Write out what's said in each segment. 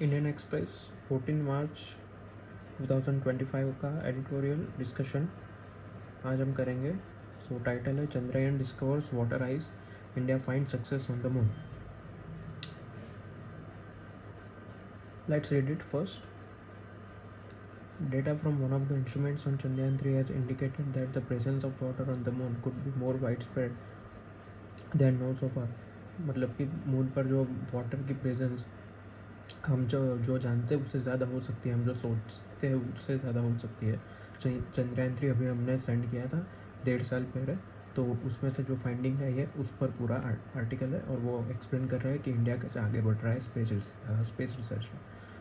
Indian express 14 मार्च 2025 का editorial discussion आज हम करेंगे। सो टाइटल है Chandrayaan discovers water ice, India find success on the moon. Let's read it first. Data from one of the instruments on Chandrayaan 3 has indicated that the presence of water on the moon could be more widespread than known so far. मतलब कि moon पर जो water की presence हम जो जानते हैं उससे ज़्यादा हो सकती है, हम जो सोचते हैं उससे ज़्यादा हो सकती है. चंद्रयान 3 अभी हमने सेंड किया था 1.5 साल पहले, तो उसमें से जो फाइंडिंग है ये उस पर पूरा आर्टिकल है और वो एक्सप्लेन कर रहा है कि इंडिया कैसे आगे बढ़ रहा है स्पेस रिसर्च में.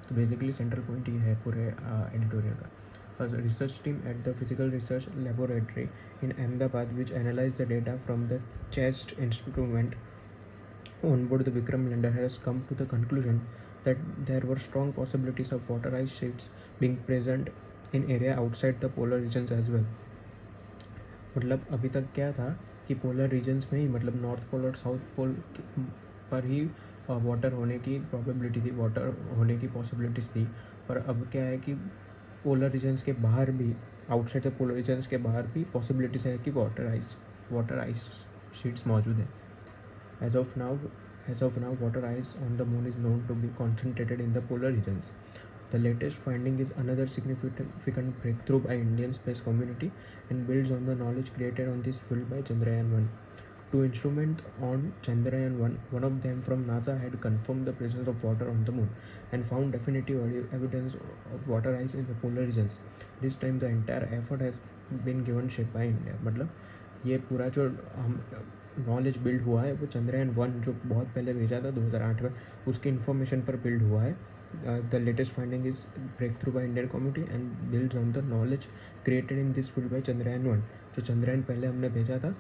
तो बेसिकली सेंट्रल पॉइंट ये है पूरे एडिटोरियल का. Research team at the Physical Research Laboratory in Ahmedabad, which analyzed the data from the CHEST instrument on board the Vikram lander, has come to the conclusion that there were strong possibilities of water ice sheets being present in area outside the polar regions as well. मतलब अभी तक क्या था कि polar regions में ही, मतलब north pole और south pole पर ही वाटर होने की प्रोबेबिलिटी थी, वाटर होने की पॉसिबिलिटीज़ थी. पर अब क्या है कि पोलर रीजन्स के बाहर भी, आउटसाइड द पोलर रीजन्स के बाहर भी पॉसिबिलिटीज़ है कि वाटर आइस शीट्स मौजूद है. As of now, water ice on the moon is known to be concentrated in the polar regions. The latest finding is another significant breakthrough by Indian space community and builds on the knowledge created on this field by Chandrayaan-1. Two instruments on Chandrayaan-1, one of them from NASA, had confirmed the presence of water on the moon and found definitive evidence of water ice in the polar regions. This time the entire effort has been given shape by India. मतलब ये पूरा जो हम knowledge build हुआ है वो चंद्रयान 1 जो बहुत पहले भेजा था 2008 में, उसके इन्फॉर्मेशन पर बिल्ड हुआ है. The latest finding is breakthrough by Indian community and builds on the knowledge created in this field by Chandrayaan 1. जो चंद्रयान पहले हमने भेजा था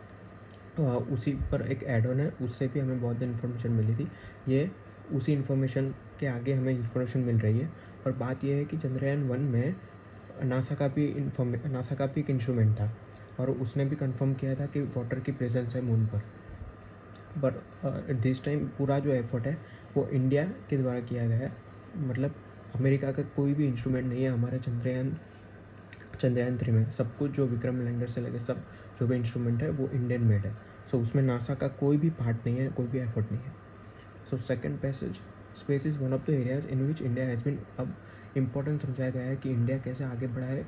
उसी पर एक एड ऑन है, उससे भी हमें बहुत इन्फॉर्मेशन मिली थी. ये उसी इन्फॉर्मेशन के आगे हमें इन्फॉर्मेशन मिल रही है. और बात यह है कि चंद्रयान 1 में नासा का भी एक इंस्ट्रूमेंट था और उसने भी कंफर्म किया था कि वाटर की प्रेजेंस है मून पर. बट दिस टाइम पूरा जो एफर्ट है वो इंडिया के द्वारा किया गया है. मतलब अमेरिका का कोई भी इंस्ट्रूमेंट नहीं है हमारे चंद्रयान 3 में. सब कुछ जो विक्रम लैंडर से लगे, सब जो भी इंस्ट्रूमेंट है वो इंडियन मेड है. सो उसमें नासा का कोई भी पार्ट नहीं है, कोई भी एफर्ट नहीं है. So second passage, space is one of the areas in which India has been. अब इम्पोर्टेंस समझाया गया है कि इंडिया कैसे आगे बढ़ा है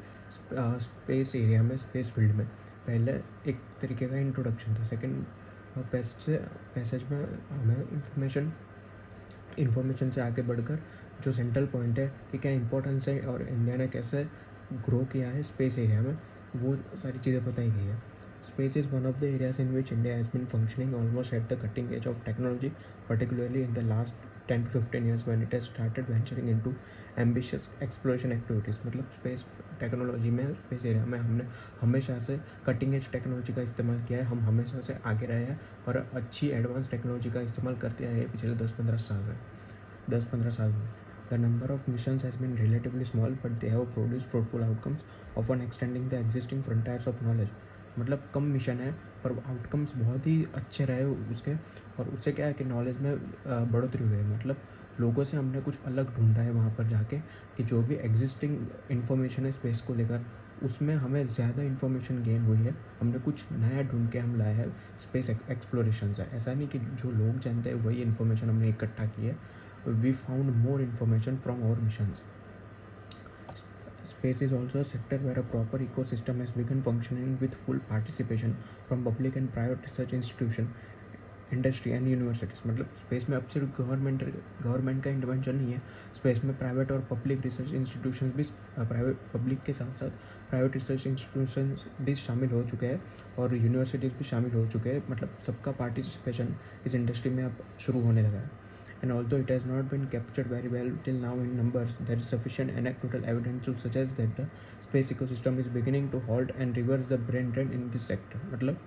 स्पेस एरिया में, स्पेस फील्ड में. पहले एक तरीके का इंट्रोडक्शन था. सेकेंड पैसेज में हमें इन्फॉर्मेशन से आगे बढ़कर जो सेंट्रल पॉइंट है कि क्या इंपॉर्टेंस है और इंडिया ने कैसे ग्रो किया है स्पेस एरिया में, वो सारी चीज़ें बताई गई है. Space is one of the areas in which India has been functioning almost at the cutting edge of technology, particularly in the last 10 to 15 years when it has started venturing into ambitious exploration activities. मतलब space technology में, space area में हमने हमेशा से cutting edge technology का इस्तेमाल किया है. हम हमेशा से आगे रहे हैं और अच्छी एडवांस टेक्नोलॉजी का इस्तेमाल करते आए हैं पिछले 10-15 साल में. The number of missions has been relatively small, but they have produced fruitful outcomes, often extending the existing frontiers of knowledge. मतलब कम मिशन है पर आउटकम्स बहुत ही अच्छे रहे उसके, और उससे क्या है कि नॉलेज में बढ़ोतरी हुई है. मतलब लोगों से हमने कुछ अलग ढूंढा है वहाँ पर जाके कि जो भी एग्जिस्टिंग इन्फॉर्मेशन है स्पेस को लेकर, उसमें हमें ज़्यादा इन्फॉर्मेशन गेन हुई है. हमने कुछ नया ढूंढ के हम लाए हैं स्पेस एक्सप्लोरेशन से. ऐसा नहीं कि जो लोग जानते हैं वही इन्फॉर्मेशन हमने इकट्ठा की है. We found more information from our missions. Space is also a sector where a proper ecosystem has begun functioning with full participation from public and private research institution, industry and universities. मतलब space में अब सिर्फ government का intervention नहीं है, space में private और public research institution भी, पब्लिक के साथ साथ प्राइवेट रिसर्च इंस्टीट्यूशन भी शामिल हो चुके हैं और यूनिवर्सिटीज़ भी शामिल हो चुके हैं. मतलब सबका पार्टिसिपेशन इस इंडस्ट्री में अब शुरू होने लगा है. And although it has not been captured very well till now in numbers, there is sufficient anecdotal evidence to suggest that the space ecosystem is beginning to halt and reverse the brain drain in this sector. मतलब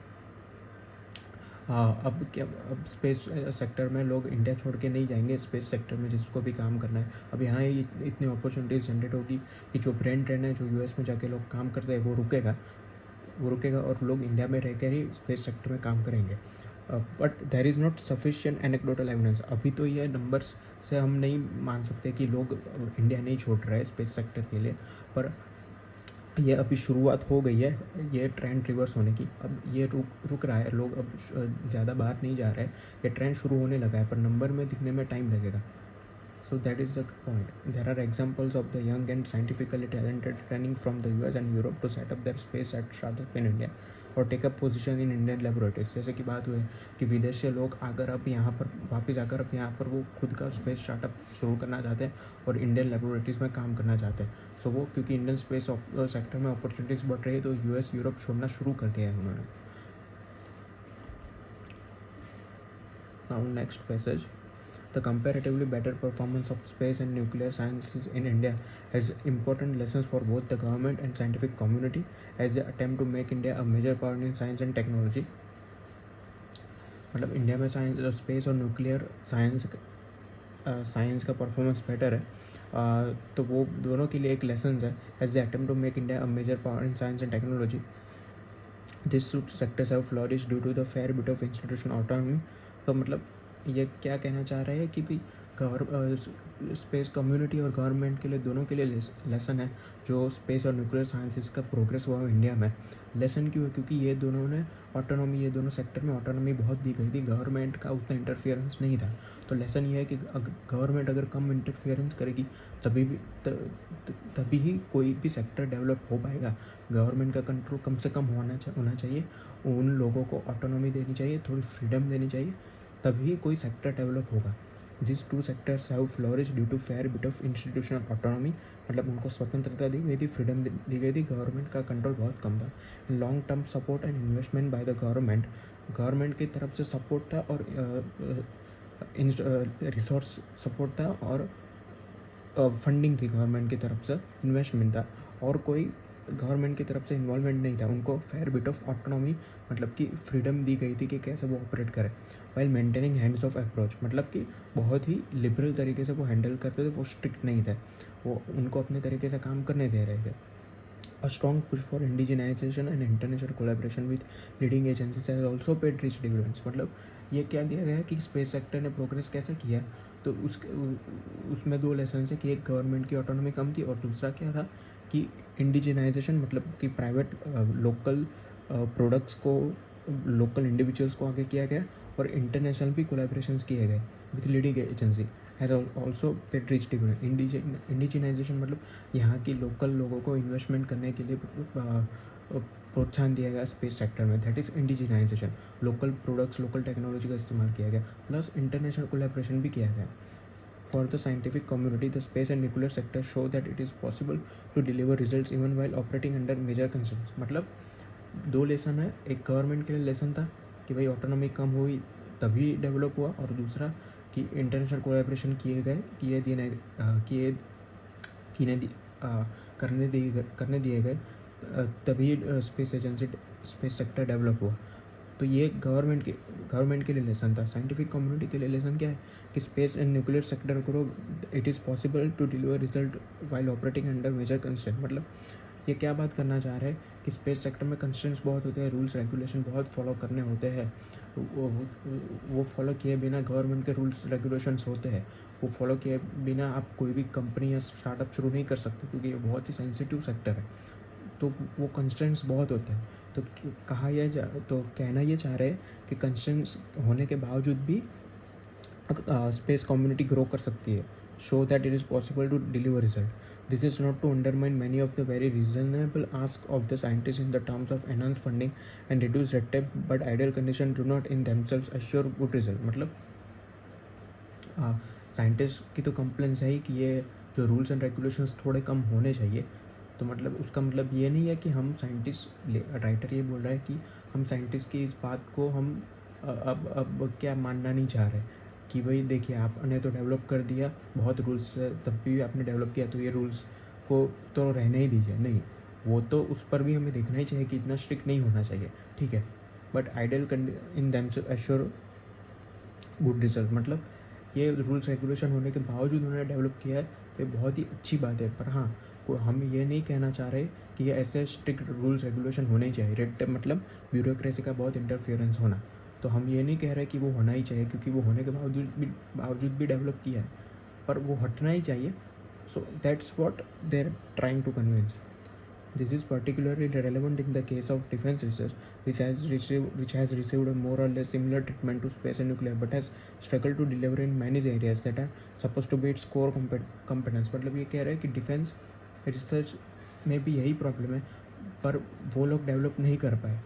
अब space sector में लोग India छोड़ के नहीं जाएंगे. Space sector में जिसको भी काम करना है, अब यहाँ ही इतनी अपॉर्चुनिटीज़ जनरेट होगी कि जो ब्रेन ड्रेन है, जो यूएस में जाके लोग काम करते हैं, वो रुकेगा और लोग इंडिया में रहकर ही स्पेस सेक्टर में काम करेंगे. But there is not sufficient anecdotal evidence. अभी तो ये नंबर्स से हम नहीं मान सकते कि लोग इंडिया नहीं छोड़ रहा है स्पेस सेक्टर के लिए, पर ये अभी शुरुआत हो गई है ये ट्रेंड रिवर्स होने की। अब ये रुक रहा है, लोग अब ज़्यादा बाहर नहीं जा रहे हैं, ये ट्रेंड शुरू होने लगा है, पर नंबर में दिखने में टाइम लगेगा। So that is the point. There are examples of the young and scientifically talented returning from the US and Europe to set up their space startup in India और take up position in Indian laboratories। जैसे कि बात हुई कि विदेशी लोग अगर अब यहाँ पर वापस आकर अब यहाँ पर वो खुद का स्पेस स्टार्टअप शुरू करना चाहते हैं और इंडियन लेबोरेटरीज़ में काम करना चाहते हैं। सो वो क्योंकि इंडियन स्पेस सेक्टर में अपॉर्चुनिटीज़ बढ़ रही है तो US यूरोप छोड़ना शुरू कर दिया है उन्होंने। Now next passage. The comparatively better performance of space and nuclear sciences in India has important lessons for both the government and scientific community as they attempt to make India a major power in science and technology। मतलब India में science, space और nuclear science का performance better है, तो वो दोनों के लिए एक लेसन है as they attempt to make India a major power in science and technology. This sectors have flourish due to the fair bit of institution autonomy. तो मतलब ये क्या कहना चाह रहे हैं कि भी स्पेस कम्युनिटी और गवर्नमेंट के लिए दोनों के लिए लेसन है जो स्पेस और न्यूक्लियर साइंसेस का प्रोग्रेस हुआ है इंडिया में। लेसन क्यों है? क्योंकि ये दोनों ने ऑटोनॉमी, ये दोनों सेक्टर में ऑटोनॉमी बहुत दी गई थी, गवर्नमेंट का उतना इंटरफियरेंस नहीं था। तो लेसन ये है कि गवर्नमेंट अगर कम इंटरफियरेंस करेगी तभी ही कोई भी सेक्टर डेवलप हो पाएगा। गवर्नमेंट का कंट्रोल कम से कम होना चाहिए, उन लोगों को ऑटोनॉमी देनी चाहिए, थोड़ी फ्रीडम देनी चाहिए, तभी कोई सेक्टर डेवलप होगा। This two sectors have flourish due to fair bit of institutional autonomy. मतलब उनको स्वतंत्रता दी गई थी, फ्रीडम दी गई थी, गवर्नमेंट का कंट्रोल बहुत कम था। Long term support and investment by the government की तरफ से सपोर्ट था और रिसोर्स सपोर्ट था और फंडिंग थी गवर्नमेंट की तरफ से, इन्वेस्टमेंट था, और कोई गवर्नमेंट की तरफ से इन्वॉल्वमेंट नहीं था। उनको फेयर बिट ऑफ ऑटोनॉमी मतलब कि फ्रीडम दी गई थी कि कैसे वो ऑपरेट करे, while maintaining hands of approach, मतलब कि बहुत ही लिबरल तरीके से वो हैंडल करते थे, वो स्ट्रिक्ट नहीं थे, वो उनको अपने तरीके से काम करने दे रहे थे। A strong push for indigenization and international collaboration with leading agencies has also paid rich dividends। मतलब ये क्या दिया गया है कि स्पेस सेक्टर ने प्रोग्रेस कैसे किया, तो उसमें दो लेसन है कि एक गवर्नमेंट की ऑटोनॉमी कम थी और दूसरा क्या था कि इंडिजिनाइजेशन, मतलब कि प्राइवेट लोकल प्रोडक्ट्स को, लोकल इंडिविजुअल्स को आगे किया गया और इंटरनेशनल भी कोलैबोरेशंस किए गए with leading agency has also paid rich dividend. Indigenisation मतलब यहाँ की लोकल लोगों को इन्वेस्टमेंट करने के लिए प्रोत्साहन दिया गया स्पेस सेक्टर में, that is indigenisation. Local products, local technology का इस्तेमाल किया गया, प्लस इंटरनेशनल कोलैबोरेशन भी किया गया। For the scientific community, the space and nuclear sector show that it is possible to deliver results even while operating under major constraints। मतलब दो lesson है, एक गवर्नमेंट के लिए लेसन था कि भाई ऑटोनॉमी कम हुई तभी डेवलप हुआ, और दूसरा कि इंटरनेशनल कोलैबोरेशन करने दिए गए तभी स्पेस सेक्टर डेवलप हुआ। तो ये गवर्नमेंट के लिए लेसन था। साइंटिफिक कम्युनिटी के लिए लेसन क्या है कि स्पेस एंड न्यूक्लियर सेक्टर को it is possible to deliver result while operating under major constraint. मतलब ये क्या बात करना चाह रहे हैं कि स्पेस सेक्टर में कंस्ट्रेंट्स बहुत होते हैं, रूल्स रेगुलेशन बहुत फॉलो करने होते हैं, वो फॉलो किए बिना गवर्नमेंट के रूल्स रेगुलेशंस होते हैं, वो फॉलो किए बिना आप कोई भी कंपनी या स्टार्टअप शुरू नहीं कर सकते, क्योंकि ये बहुत ही सेंसिटिव सेक्टर है, तो वो कंस्ट्रेंट्स बहुत होते हैं। तो कहना ये चाह रहे हैं कि कंस्ट्रेंट्स होने के बावजूद भी स्पेस कम्युनिटी ग्रो कर सकती है, show that it is possible to deliver result. This is not to undermine many of the very reasonable asks of the scientists in the terms of enhanced funding and reduced red tape, but ideal conditions do not in themselves assure good result। मतलब scientist की तो complaints है ही कि ये जो rules and regulations थोड़े कम होने चाहिए, तो मतलब उसका मतलब ये नहीं है कि हम साइंटिस्ट, राइटर ये बोल रहा है कि हम साइंटिस्ट की इस बात को हम अब क्या मानना नहीं चाह रहे कि भाई देखिए आपने तो डेवलप कर दिया, बहुत रूल्स है तब भी आपने डेवलप किया, तो ये रूल्स को तो रहने ही दीजिए। नहीं, वो तो उस पर भी हमें देखना ही चाहिए कि इतना स्ट्रिक्ट नहीं होना चाहिए, ठीक है, बट आइडियल इन दैम से एश्योर गुड रिजल्ट। मतलब ये रूल्स रेगुलेशन होने के बावजूद उन्होंने डेवलप किया है, तो ये बहुत ही अच्छी बात है। पर हाँ, हम ये नहीं कहना चाह रहे कि ये ऐसे स्ट्रिक्ट रूल्स रेगुलेशन होने ही चाहिए। रेड टेप मतलब ब्यूरोक्रेसी का बहुत इंटरफियरेंस होना, तो हम ये नहीं कह रहे कि वो होना ही चाहिए, क्योंकि वो होने के बावजूद भी डेवलप किया है। पर वो हटना ही चाहिए. So that's what they're trying to convince. This is particularly relevant in the case of defense research, which has received a more or less similar treatment to space and nuclear, but has struggled to deliver in many areas that are supposed to be its core competence. मतलब ये कह रहे हैं कि defence research में भी यही problem है, पर वो लोग डेवलप नहीं कर पाए,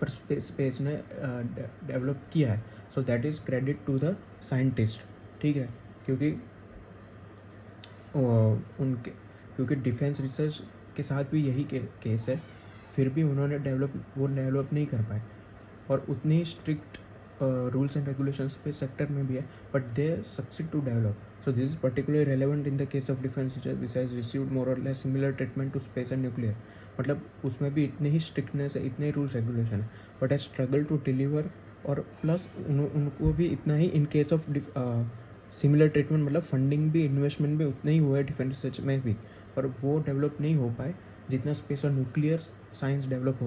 पर स्पेस ने डेवलप किया है. So that is credit to the scientist. ठीक है, क्योंकि क्योंकि डिफेंस रिसर्च के साथ भी यही केस है, फिर भी उन्होंने डेवलप नहीं कर पाए, और उतने ही स्ट्रिक्ट रूल्स एंड रेगुलेशंस पे सेक्टर में भी है, but they succeed to develop. So this is particularly relevant in the case of defence research which has received more और less similar treatment to space and nuclear. मतलब उसमें भी इतने ही स्ट्रिक्टनेस है, इतने ही रूल्स रेगुलेशन है, but has struggle to deliver. और प्लस उनको भी इतना ही in case of similar treatment, मतलब फंडिंग भी, इन्वेस्टमेंट भी उतने ही हुए डिफेंस रिसर्च में भी, पर वो डेवलप नहीं हो पाए जितना स्पेस और न्यूक्लियर साइंस डेवलप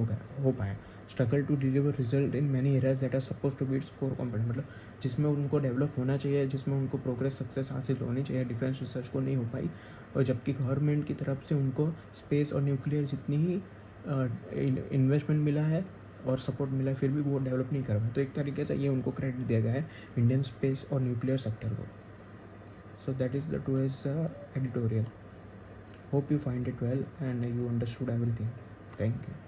हो पाए. Struggle to deliver result in many areas that are suppose to be its core component. मतलब जिसमें उनको डेवलप होना चाहिए, जिसमें उनको प्रोग्रेस सक्सेस हासिल होनी चाहिए, डिफेंस रिसर्च को नहीं हो पाई. और जबकि गवर्नमेंट की तरफ से उनको स्पेस और न्यूक्लियर जितनी ही इन्वेस्टमेंट मिला है और सपोर्ट मिला है, फिर भी वो डेवलप नहीं कर पाए. तो एक तरीके से ये उनको क्रेडिट दिया गया है इंडियन स्पेस और न्यूक्लियर सेक्टर को. So that is the today's editorial. Hope you find it well and you understood everything. Thank you.